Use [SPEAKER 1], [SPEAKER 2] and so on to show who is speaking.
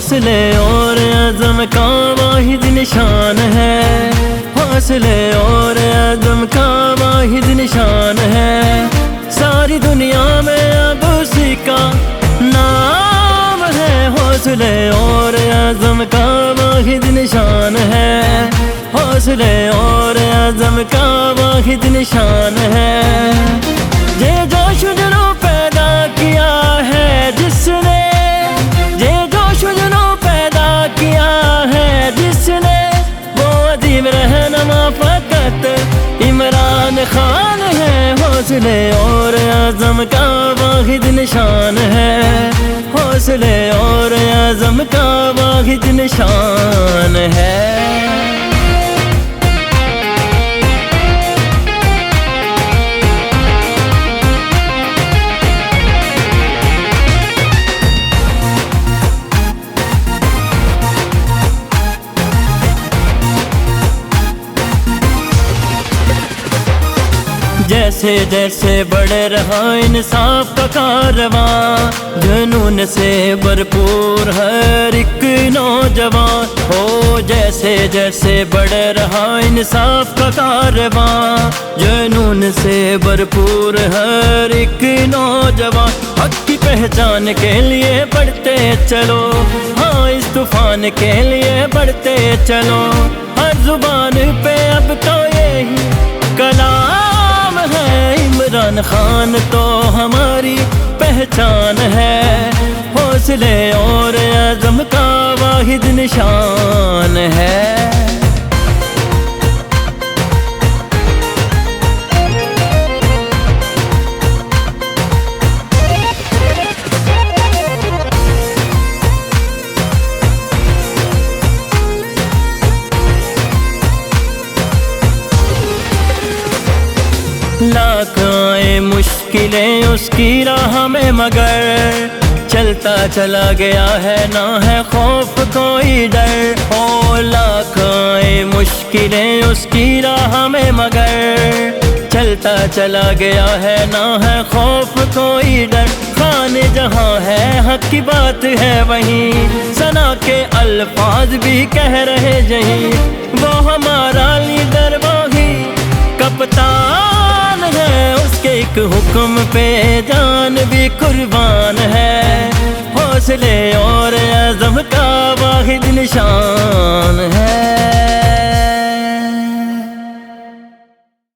[SPEAKER 1] حوصلے اور عزم کا واحد نشان ہے، حوصلے اور عزم کا واحد نشان ہے، ساری دنیا میں اب اسی کا نام ہے، حوصلے اور عزم کا واحد نشان ہے، حوصلے اور عزم کا واحد نشان ہے، یہ جوش جنوں پیدا کیا ہے جس نے، یہ جوش جنوں پیدا کیا ہے جس نے، وہ عظیم رہنما فقط عمران خان ہے، حوصلے اور عزم کا واحد نشان ہے، حوصلے اور عزم کا واحد نشان ہے۔ جیسے جیسے بڑھ رہا انصاف کا کارواں، جنون سے بھرپور ہر ایک نوجوان ہو، جیسے جیسے بڑھ رہا انصاف کا کارواں، جنون سے بھرپور ہر ایک نوجوان، حق کی پہچان کے لیے بڑھتے چلو، ہاں اس طوفان کے لیے بڑھتے چلو، ہر زبان پہ اب تو یہی کلام ہے، عمران خان تو ہماری پہچان ہے، حوصلے اور عزم کا واحد نشان ہے۔ لاکھ آئے مشکلیں اس کی راہ میں مگر چلتا چلا گیا ہے، نہ ہے خوف کوئی ڈر، او لاکھ آئے مشکلیں اس کی راہ میں مگر چلتا چلا گیا ہے، نہ ہے خوف کوئی ڈر، خان جہاں ہے حق کی بات ہے وہیں، ثنا کے الفاظ بھی کہہ رہے جہیں، وہ ہمارا لیڈر وہی کپتان ہے، اس کے ایک حکم پہ جان بھی قربان ہے، حوصلے اور عزم کا واحد نشان ہے۔